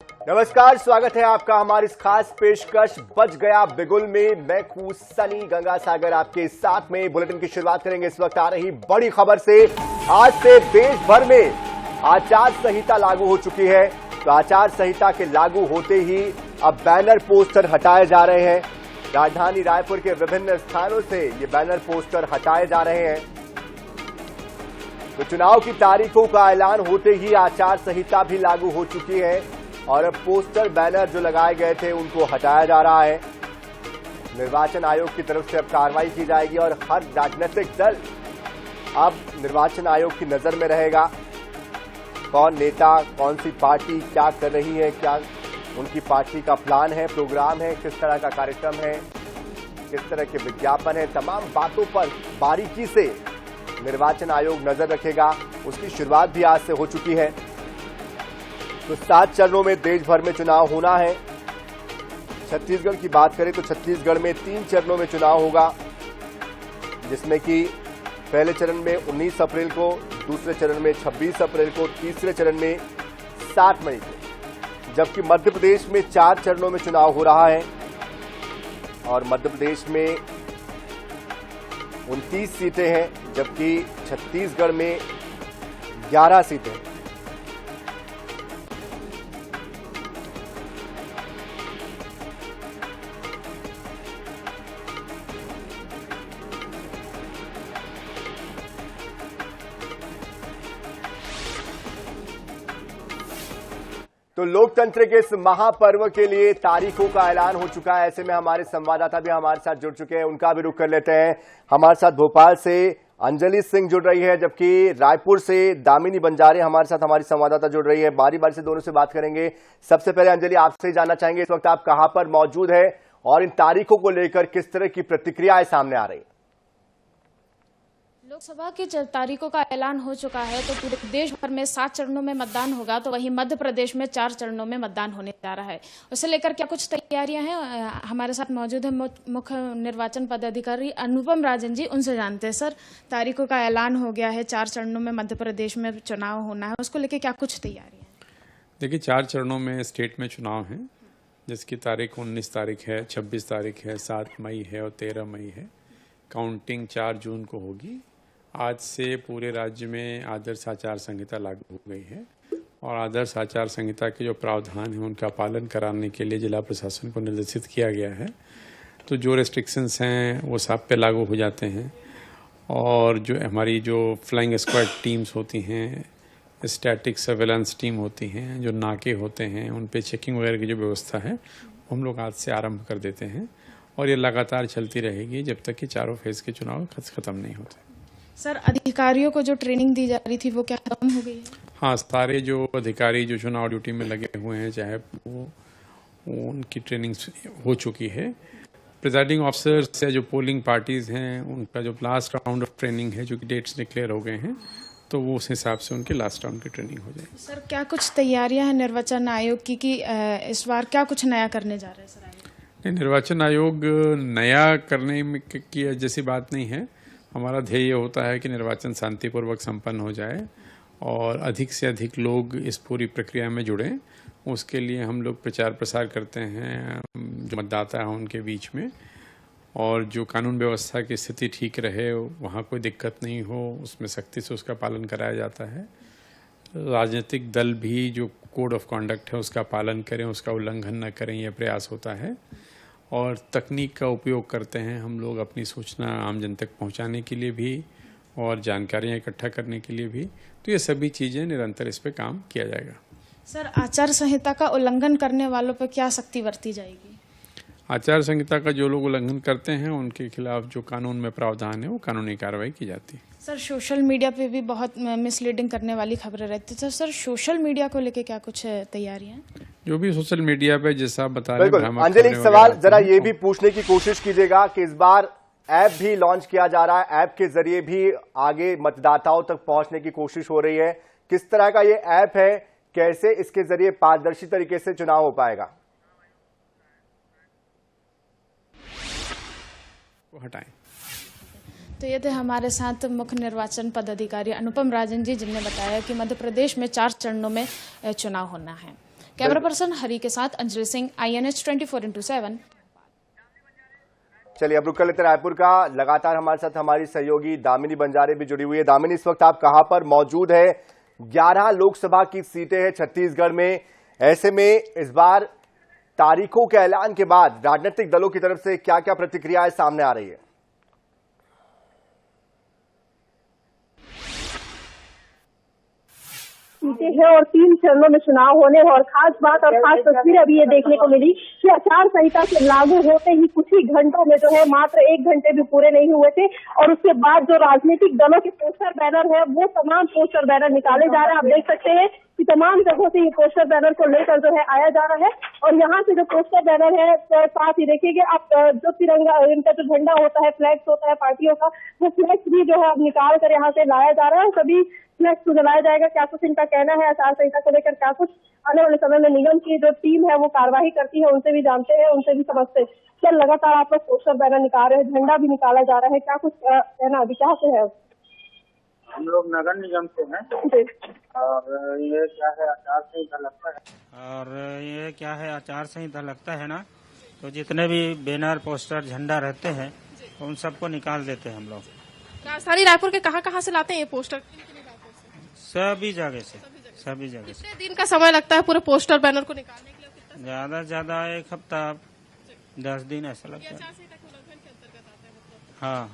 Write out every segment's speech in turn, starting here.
नमस्कार, स्वागत है आपका हमारी इस खास पेशकश बच गया बिगुल में। मैं हूं सनी गंगासागर आपके साथ में। बुलेटिन की शुरुआत करेंगे इस वक्त आ रही बड़ी खबर से। आज से देश भर में आचार संहिता लागू हो चुकी है। तो आचार संहिता के लागू होते ही अब बैनर पोस्टर हटाए जा रहे हैं। राजधानी रायपुर के विभिन्न स्थानों से ये बैनर पोस्टर हटाए जा रहे हैं। तो चुनाव की तारीखों का ऐलान होते ही आचार संहिता भी लागू हो चुकी है और अब पोस्टर बैनर जो लगाए गए थे उनको हटाया जा रहा है। निर्वाचन आयोग की तरफ से अब कार्रवाई की जाएगी और हर राजनीतिक दल अब निर्वाचन आयोग की नजर में रहेगा। कौन नेता, कौन सी पार्टी क्या कर रही है, क्या उनकी पार्टी का प्लान है, प्रोग्राम है, किस तरह का कार्यक्रम है, किस तरह के विज्ञापन है, तमाम बातों पर बारीकी से निर्वाचन आयोग नजर रखेगा। उसकी शुरुआत भी आज से हो चुकी है। तो 7 चरणों में देश भर में चुनाव होना है। छत्तीसगढ़ की बात करें तो छत्तीसगढ़ में 3 चरणों में चुनाव होगा, जिसमें कि पहले चरण में 19 अप्रैल को, दूसरे चरण में 26 अप्रैल को, तीसरे चरण में 7 मई को। जबकि मध्य प्रदेश में 4 चरणों में चुनाव हो रहा है और मध्य प्रदेश में 29 सीटें हैं, जबकि छत्तीसगढ़ में 11 सीटें हैं। तो लोकतंत्र के इस महापर्व के लिए तारीखों का ऐलान हो चुका है। ऐसे में हमारे संवाददाता भी हमारे साथ जुड़ चुके हैं, उनका भी रुख कर लेते हैं। हमारे साथ भोपाल से अंजलि सिंह जुड़ रही है, जबकि रायपुर से दामिनी बंजारे हमारे साथ हमारी संवाददाता जुड़ रही है। बारी बारी से दोनों से बात करेंगे। सबसे पहले अंजलि, आपसे जानना चाहेंगे इस वक्त आप कहां पर मौजूद है और इन तारीखों को लेकर किस तरह की प्रतिक्रियाएं सामने आ रही है? लोकसभा की तारीखों का ऐलान हो चुका है। तो पूरे देश भर में 7 चरणों में मतदान होगा, तो वहीं मध्य प्रदेश में 4 चरणों में मतदान होने जा रहा है। उसे लेकर क्या कुछ तैयारियां हैं? हमारे साथ मौजूद है मुख्य निर्वाचन पदाधिकारी अनुपम राजन जी, उनसे जानते हैं। सर, तारीखों का ऐलान हो गया है, 4 चरणों में मध्य प्रदेश में चुनाव होना है, उसको लेकर क्या कुछ तैयारी है? देखिए, 4 चरणों में स्टेट में चुनाव है, जिसकी तारीख 19 तारीख है, 26 तारीख है, 7 मई है और 13 मई है। काउंटिंग 4 जून को होगी। आज से पूरे राज्य में आदर्श आचार संहिता लागू हो गई है और आदर्श आचार संहिता के जो प्रावधान हैं उनका पालन कराने के लिए जिला प्रशासन को निर्देशित किया गया है। तो जो रेस्ट्रिक्शंस हैं वो सब पे लागू हो जाते हैं और जो हमारी जो फ्लाइंग स्क्वाड टीम्स होती हैं, स्टैटिक सर्वेलेंस टीम होती हैं, जो नाके होते हैं, उन पे चेकिंग वगैरह की जो व्यवस्था है वो हम लोग आज से आरंभ कर देते हैं और ये लगातार चलती रहेगी जब तक कि चारों फेज़ के चुनाव खत्म नहीं होते। सर, अधिकारियों को जो ट्रेनिंग दी जा रही थी वो क्या खत्म हो गई है? हाँ, सारे जो अधिकारी जो चुनाव ड्यूटी में लगे हुए हैं, चाहे वो उनकी ट्रेनिंग हो चुकी है। प्रिजाइडिंग ऑफिसर्स या जो पोलिंग पार्टीज हैं उनका जो लास्ट राउंड ऑफ ट्रेनिंग है, जो कि डेट्स डिक्लेयर हो गए हैं, तो वो उस हिसाब से उनके लास्ट राउंड की ट्रेनिंग हो जाएगी। सर, क्या कुछ तैयारियां हैं निर्वाचन आयोग की कि इस बार क्या कुछ नया करने जा रहे हैं? सर, नहीं, निर्वाचन आयोग नया करने में की जैसी बात नहीं है। हमारा ध्येय होता है कि निर्वाचन शांतिपूर्वक संपन्न हो जाए और अधिक से अधिक लोग इस पूरी प्रक्रिया में जुड़ें। उसके लिए हम लोग प्रचार प्रसार करते हैं जो मतदाता हैं उनके बीच में, और जो कानून व्यवस्था की स्थिति ठीक रहे, वहाँ कोई दिक्कत नहीं हो, उसमें सख्ती से उसका पालन कराया जाता है। राजनीतिक दल भी जो कोड ऑफ कॉन्डक्ट है उसका पालन करें, उसका उल्लंघन न करें, यह प्रयास होता है। और तकनीक का उपयोग करते हैं हम लोग अपनी सूचना आम जन तक पहुंचाने के लिए भी और जानकारियां इकट्ठा करने के लिए भी। तो ये सभी चीज़ें निरंतर इस पे काम किया जाएगा। सर, आचार संहिता का उल्लंघन करने वालों पर क्या सख्ती बरती जाएगी? आचार संहिता का जो लोग उल्लंघन करते हैं उनके खिलाफ जो कानून में प्रावधान है वो कानूनी कार्रवाई की जाती है। सर, सोशल मीडिया पे भी बहुत मिसलीडिंग करने वाली खबरें रहती है, तो सर सोशल मीडिया को लेके क्या कुछ तैयारियां? जो भी सोशल मीडिया पे जैसा बता रहे हैं। अंजलि, एक सवाल जरा ये भी पूछने की कोशिश कीजिएगा कि इस बार ऐप भी लॉन्च किया जा रहा है, ऐप के जरिए भी आगे मतदाताओं तक पहुंचने की कोशिश हो रही है। किस तरह का ये ऐप है, कैसे इसके जरिए पारदर्शी तरीके से चुनाव हो पाएगा? हटाएं। तो ये थे हमारे साथ मुख्य निर्वाचन पदाधिकारी अनुपम राजन जी, जिन्होंने बताया कि मध्य प्रदेश में 4 चरणों में चुनाव होना है। कैमरा पर्सन हरी के साथ अंजलि सिंह, INH 24/7। चलिए अब रुक कर लेते रायपुर का। लगातार हमारे साथ हमारी सहयोगी दामिनी बंजारे भी जुड़ी हुई है। दामिनी, इस वक्त आप कहां पर मौजूद है? 11 लोकसभा की सीटें हैं छत्तीसगढ़ में। ऐसे में इस बार तारीखों के ऐलान के बाद राजनीतिक दलों की तरफ से क्या क्या प्रतिक्रियाएं सामने आ रही है? सीटें हैं और 3 चरणों में चुनाव होने हैं। और खास बात और खास तस्वीर अभी ये देखने को मिली कि आचार संहिता से लागू होते ही कुछ ही घंटों में जो है, मात्र 1 घंटे भी पूरे नहीं हुए थे, और उसके बाद जो राजनीतिक दलों के पोस्टर बैनर है वो तमाम पोस्टर बैनर निकाले जा रहे हैं। आप देख सकते हैं कि तमाम जगहों से ये पोस्टर बैनर को लेकर जो है आया जा रहा है। और यहाँ से जो पोस्टर बैनर है, साथ ही देखिए आप जो तिरंगा, इनका जो झंडा होता है, फ्लैग्स होता है पार्टियों का, वो फ्लैग्स भी जो है अब निकाल कर यहाँ से लाया जा रहा है। सभी फ्लैग्स को जलाया जाएगा। क्या कुछ इनका कहना है आचार संहिता को लेकर, क्या कुछ आने वाले समय में निगम की जो टीम है वो कार्रवाई करती है, उनसे भी जानते हैं, उनसे भी समझते हैं। क्या लगातार आप लोग पोस्टर बैनर निकाल रहे हैं, झंडा भी निकाला जा रहा है, क्या कुछ कहना अभी क्या से है? हम लोग नगर निगम से हैं और ये क्या है आचार संहिता लगता है ना, तो जितने भी बैनर पोस्टर झंडा रहते हैं उन सबको निकाल देते हैं हम लोग। राजधानी रायपुर के कहाँ से लाते हैं ये पोस्टर? सभी जगह से। कितने दिन का समय लगता है पूरे पोस्टर बैनर को निकालने के लिए? ज्यादा से ज्यादा 1 हफ्ता 10 दिन ऐसा लगता है। हाँ,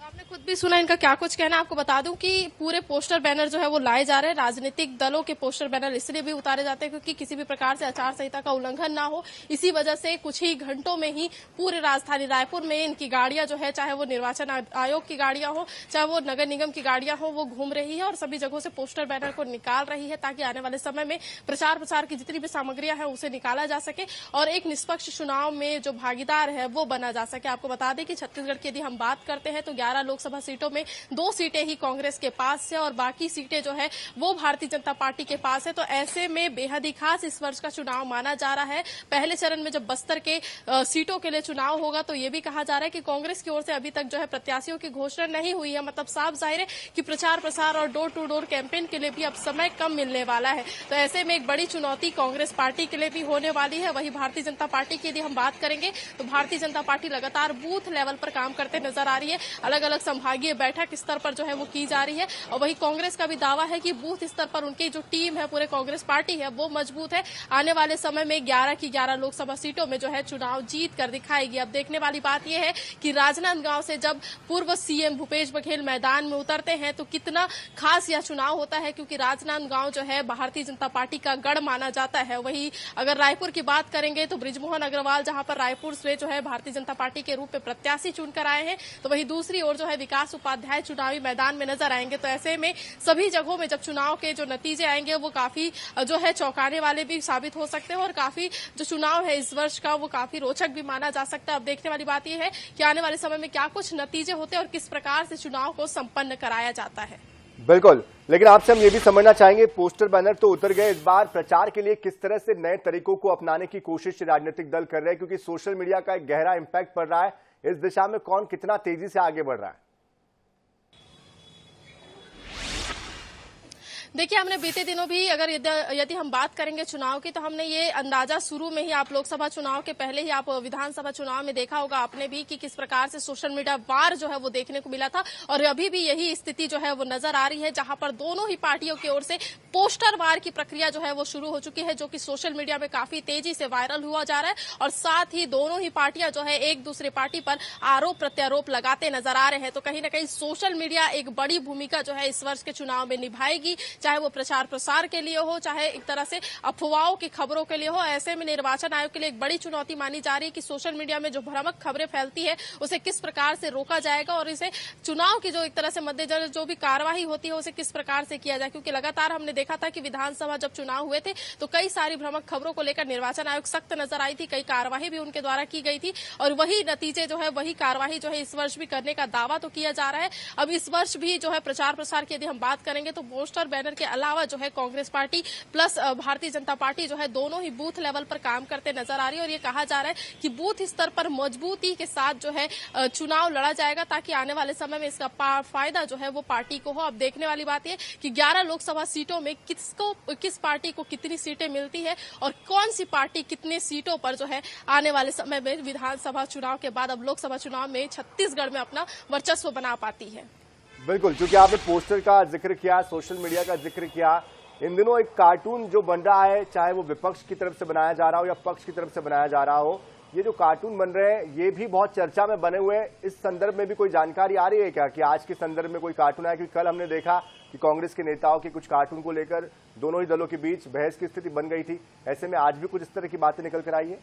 आपने खुद भी सुना इनका क्या कुछ कहना। आपको बता दूं कि पूरे पोस्टर बैनर जो है वो लाए जा रहे हैं। राजनीतिक दलों के पोस्टर बैनर इसलिए भी उतारे जाते हैं क्योंकि किसी भी प्रकार से आचार संहिता का उल्लंघन ना हो। इसी वजह से कुछ ही घंटों में ही पूरे राजधानी रायपुर में इनकी गाड़ियां जो है, चाहे वो निर्वाचन आयोग की गाड़ियां हो, चाहे वो नगर निगम की गाड़ियां हो, वो घूम रही है और सभी जगहों से पोस्टर बैनर को निकाल रही है ताकि आने वाले समय में प्रचार प्रसार की जितनी भी सामग्रियां हैं उसे निकाला जा सके और एक निष्पक्ष चुनाव में जो भागीदार है वो बना जा सके। आपको बता दें कि छत्तीसगढ़ की यदि हम बात करते हैं तो 11 लोकसभा सीटों में 2 सीटें ही कांग्रेस के पास है और बाकी सीटें जो है वो भारतीय जनता पार्टी के पास है। तो ऐसे में बेहद ही खास इस वर्ष का चुनाव माना जा रहा है। पहले चरण में जब बस्तर के सीटों के लिए चुनाव होगा तो ये भी कहा जा रहा है कि कांग्रेस की ओर से अभी तक जो है प्रत्याशियों की घोषणा नहीं हुई है। मतलब साफ जाहिर है कि प्रचार प्रसार और डोर टू डोर कैंपेन के लिए भी अब समय कम मिलने वाला है। तो ऐसे में एक बड़ी चुनौती कांग्रेस पार्टी के लिए भी होने वाली है। वही भारतीय जनता पार्टी की यदि हम बात करेंगे तो भारतीय जनता पार्टी लगातार बूथ लेवल पर काम करते नजर आ रही है। अलग अलग संभागीय बैठक स्तर पर जो है वो की जा रही है और वही कांग्रेस का भी दावा है कि बूथ स्तर पर उनकी जो टीम है, पूरे कांग्रेस पार्टी है, वो मजबूत है। आने वाले समय में 11 की 11 लोकसभा सीटों में जो है चुनाव जीत कर दिखाएगी। अब देखने वाली बात यह है कि राजनांदगांव से जब पूर्व सीएम भूपेश बघेल मैदान में उतरते हैं तो कितना खास यह चुनाव होता है क्योंकि राजनांदगांव जो है भारतीय जनता पार्टी का गढ़ माना जाता है। वही अगर रायपुर की बात करेंगे तो बृजमोहन अग्रवाल जहां पर रायपुर से जो है भारतीय जनता पार्टी के रूप में प्रत्याशी चुनकर आए हैं, तो वही दूसरी ओर जो है विकास उपाध्याय चुनावी मैदान में नजर आएंगे। तो ऐसे में सभी जगहों में जब चुनाव के जो नतीजे आएंगे वो काफी जो है चौंकाने वाले भी साबित हो सकते हैं और काफी जो चुनाव है इस वर्ष का वो काफी रोचक भी माना जा सकता है। अब देखने वाली बात यह है कि आने वाले समय में क्या कुछ नतीजे होते हैं और किस प्रकार से चुनाव को संपन्न कराया जाता है। बिल्कुल, लेकिन आपसे हम ये भी समझना चाहेंगे, पोस्टर बैनर तो उतर गए, इस बार प्रचार के लिए किस तरह से नए तरीकों को अपनाने की कोशिश राजनीतिक दल कर रहे हैं क्योंकि सोशल मीडिया का एक गहरा इंपैक्ट पड़ रहा है। इस दिशा में कौन कितना तेजी से आगे बढ़ रहा है? देखिए, हमने बीते दिनों भी अगर यदि हम बात करेंगे चुनाव की तो हमने ये अंदाजा शुरू में ही, आप लोकसभा चुनाव के पहले ही आप विधानसभा चुनाव में देखा होगा आपने भी कि किस प्रकार से सोशल मीडिया वार जो है वो देखने को मिला था और अभी भी यही स्थिति जो है वो नजर आ रही है जहां पर दोनों ही पार्टियों की ओर से पोस्टर वार की प्रक्रिया जो है वो शुरू हो चुकी है जो कि सोशल मीडिया में काफी तेजी से वायरल हुआ जा रहा है और साथ ही दोनों ही पार्टियां जो है एक दूसरे पार्टी पर आरोप प्रत्यारोप लगाते नजर आ रहे हैं। तो कहीं ना कहीं सोशल मीडिया एक बड़ी भूमिका जो है इस वर्ष के चुनाव में निभाएगी, चाहे वो प्रचार प्रसार के लिए हो, चाहे एक तरह से अफवाहों की खबरों के लिए हो। ऐसे में निर्वाचन आयोग के लिए एक बड़ी चुनौती मानी जा रही है कि सोशल मीडिया में जो भ्रामक खबरें फैलती है उसे किस प्रकार से रोका जाएगा और इसे चुनाव की जो एक तरह से मद्देनजर जो भी कार्यवाही होती है उसे किस प्रकार से किया जाए, क्योंकि लगातार हमने देखा था कि विधानसभा जब चुनाव हुए थे तो कई सारी भ्रामक खबरों को लेकर निर्वाचन आयोग सख्त नजर आई थी, कई कार्यवाही भी उनके द्वारा की गई थी और वही नतीजे जो है, वही कार्यवाही जो है इस वर्ष भी करने का दावा तो किया जा रहा है। अब इस वर्ष भी जो है प्रचार प्रसार की यदि हम बात करेंगे तो पोस्टर बैनर बैनर के अलावा जो है Congress party plus Bharatiya Janata party जो है दोनों ही बूथ लेवल पर काम करते नजर आ रही है और ये कहा जा रहा है कि बूथ स्तर पर मजबूती के साथ जो है चुनाव लड़ा जाएगा ताकि आने वाले समय में इसका फायदा जो है वो पार्टी को हो। अब देखने वाली बात यह कि 11 लोकसभा सीटों में किस पार्टी को कितनी सीटें मिलती है और कौन सी पार्टी कितने सीटों पर जो है आने वाले समय में विधानसभा चुनाव के बाद अब लोकसभा चुनाव में छत्तीसगढ़ में अपना वर्चस्व बना पाती है। बिल्कुल, क्योंकि आपने पोस्टर का जिक्र किया, सोशल मीडिया का जिक्र किया, इन दिनों एक कार्टून जो बन रहा है, चाहे वो विपक्ष की तरफ से बनाया जा रहा हो या पक्ष की तरफ से बनाया जा रहा हो, ये जो कार्टून बन रहे हैं ये भी बहुत चर्चा में बने हुए हैं। इस संदर्भ में भी कोई जानकारी आ रही है क्या कि आज के संदर्भ में कोई कार्टून आया? क्योंकि कल हमने देखा कि कांग्रेस के नेताओं के कुछ कार्टून को लेकर दोनों ही दलों के बीच बहस की स्थिति बन गई थी। ऐसे में आज भी कुछ इस तरह की बातें निकल कर आई है।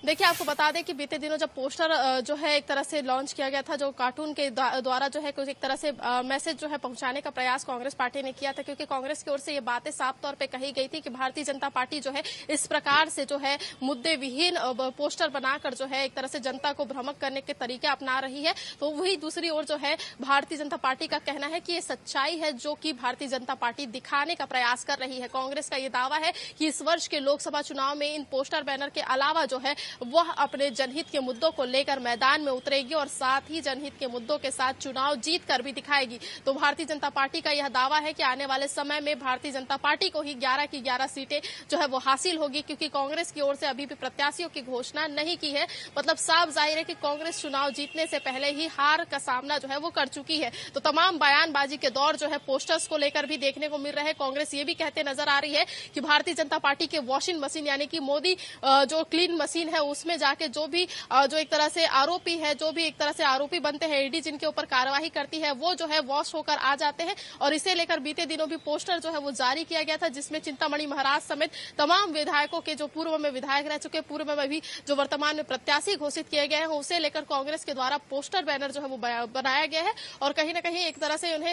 देखिए, आपको बता दें कि बीते दिनों जब पोस्टर जो है एक तरह से लॉन्च किया गया था, जो कार्टून के द्वारा जो है कुछ एक तरह से मैसेज जो है पहुंचाने का प्रयास कांग्रेस पार्टी ने किया था, क्योंकि कांग्रेस की ओर से ये बातें साफ तौर पे कही गई थी कि भारतीय जनता पार्टी जो है इस प्रकार से जो है मुद्दे विहीन पोस्टर बनाकर जो है एक तरह से जनता को भ्रमक करने के तरीके अपना रही है। तो वही दूसरी ओर जो है भारतीय जनता पार्टी का कहना है कि ये सच्चाई है जो कि भारतीय जनता पार्टी दिखाने का प्रयास कर रही है। कांग्रेस का ये दावा है कि इस वर्ष के लोकसभा चुनाव में इन पोस्टर बैनर के अलावा जो है वह अपने जनहित के मुद्दों को लेकर मैदान में उतरेगी और साथ ही जनहित के मुद्दों के साथ चुनाव जीत कर भी दिखाएगी। तो भारतीय जनता पार्टी का यह दावा है कि आने वाले समय में भारतीय जनता पार्टी को ही 11 की 11 सीटें जो है वो हासिल होगी, क्योंकि कांग्रेस की ओर से अभी भी प्रत्याशियों की घोषणा नहीं की है। मतलब साफ जाहिर है कि कांग्रेस चुनाव जीतने से पहले ही हार का सामना जो है वो कर चुकी है। तो तमाम बयानबाजी के दौर जो है पोस्टर्स को लेकर भी देखने को मिल रहे हैं। कांग्रेस ये भी कहते नजर आ रही है कि भारतीय जनता पार्टी के वॉशिंग मशीन यानी कि मोदी जो क्लीन मशीन है उसमें जाके जो भी जो एक तरह से आरोपी है, जो भी एक तरह से आरोपी बनते हैं, ईडी जिनके ऊपर कार्यवाही करती है, वो जो है वॉश होकर आ जाते हैं। और इसे लेकर बीते दिनों भी पोस्टर जो है वो जारी किया गया था, जिसमें चिंतामणि महाराज समेत तमाम विधायकों के जो पूर्व में विधायक रह चुके, पूर्व में भी जो वर्तमान में प्रत्याशी घोषित किए गए हैं, उसे लेकर कांग्रेस के द्वारा पोस्टर बैनर जो है वो बनाया गया है और कहीं न कहीं एक तरह से उन्हें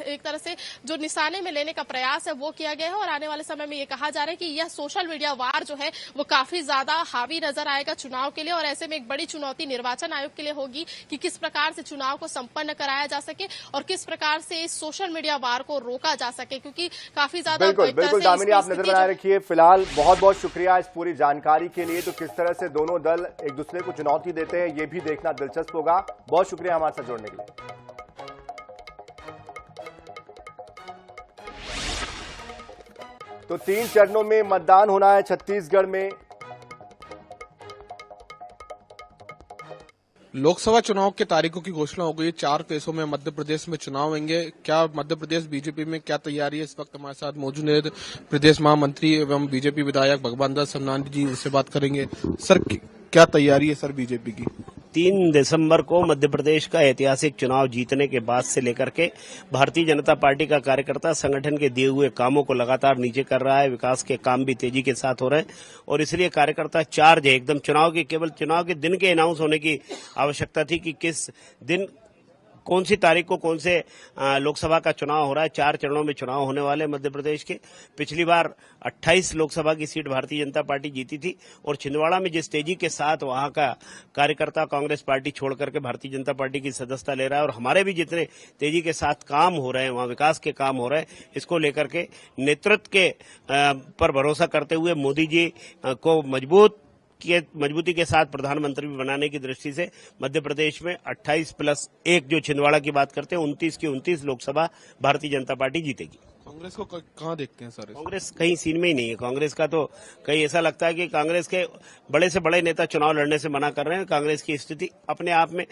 एक तरह से जो निशाने में लेने का प्रयास है वो किया गया है। और आने वाले समय में ये कहा जा रहा है कि यह सोशल मीडिया वार जो है वो काफी ज्यादा हावी नजर आएगा चुनाव के लिए। और ऐसे में एक बड़ी चुनौती निर्वाचन आयोग के लिए होगी कि किस प्रकार से चुनाव को संपन्न कराया जा सके और किस प्रकार से इस सोशल मीडिया वार को रोका जा सके, क्योंकि काफी ज्यादा बिल्कुल दामिनी, आप नजर बनाए रखिए। फिलहाल बहुत बहुत शुक्रिया इस पूरी जानकारी के लिए। तो किस तरह से दोनों दल एक दूसरे को चुनौती देते हैं ये भी देखना दिलचस्प होगा। बहुत शुक्रिया हमारे साथ जुड़ने के लिए। तो 3 चरणों में मतदान होना है छत्तीसगढ़ में। लोकसभा चुनाव के तारीखों की घोषणा हो गई। 4 फेसों में मध्य प्रदेश में चुनाव होंगे। क्या मध्य प्रदेश बीजेपी में क्या तैयारी है? इस वक्त हमारे साथ मौजूद है प्रदेश महामंत्री एवं बीजेपी विधायक भगवान दास समनानी जी, इससे बात करेंगे। सर, क्या तैयारी है सर बीजेपी की? 3 दिसंबर को मध्य प्रदेश का ऐतिहासिक चुनाव जीतने के बाद से लेकर के भारतीय जनता पार्टी का कार्यकर्ता संगठन के दिए हुए कामों को लगातार नीचे कर रहा है। विकास के काम भी तेजी के साथ हो रहे हैं और इसलिए कार्यकर्ता चार्ज है एकदम। केवल चुनाव के दिन के अनाउंस होने की आवश्यकता थी कि किस दिन कौन सी तारीख को कौन से लोकसभा का चुनाव हो रहा है। 4 चरणों में चुनाव होने वाले मध्य प्रदेश के। पिछली बार 28 लोकसभा की सीट भारतीय जनता पार्टी जीती थी और छिंदवाड़ा में जिस तेजी के साथ वहां का कार्यकर्ता कांग्रेस पार्टी छोड़ करके भारतीय जनता पार्टी की सदस्यता ले रहा है और हमारे भी जितने तेजी के साथ काम हो रहे हैं, वहां विकास के काम हो रहे हैं, इसको लेकर के नेतृत्व के पर भरोसा करते हुए मोदी जी को मजबूती के साथ प्रधानमंत्री भी बनाने की दृष्टि से मध्य प्रदेश में 28+1 जो छिंदवाड़ा की बात करते हैं 29 की 29 लोकसभा भारतीय जनता पार्टी जीतेगी। कांग्रेस को कहाँ देखते हैं सर? कांग्रेस कहीं सीन में ही नहीं है। कांग्रेस का तो कहीं ऐसा लगता है कि कांग्रेस के बड़े से बड़े नेता चुनाव लड़ने से मना कर रहे हैं। कांग्रेस की स्थिति अपने आप में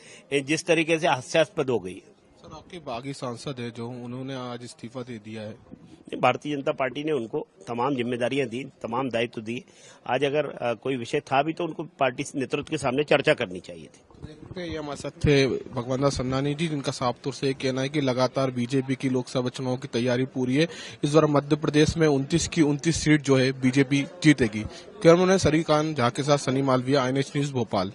जिस तरीके से हास्यास्पद हो गई है। सर, आपके बागी सांसद है जो उन्होंने आज इस्तीफा दे दिया है। भारतीय जनता पार्टी ने उनको तमाम जिम्मेदारियां दी, तमाम दायित्व दिए। आज अगर कोई विषय था भी तो उनको पार्टी नेतृत्व के सामने चर्चा करनी चाहिए थी। ये हमारे साथ थे भगवान दास समनानी जी, जिनका साफ तौर से ये कहना है कि लगातार बीजेपी की लोकसभा चुनाव की तैयारी पूरी है। इस बार मध्य प्रदेश में 29 की 29 सीट जो है बीजेपी जीतेगी। कैमरामैन सरी खान झा के साथ सनी मालविया, INH न्यूज भोपाल।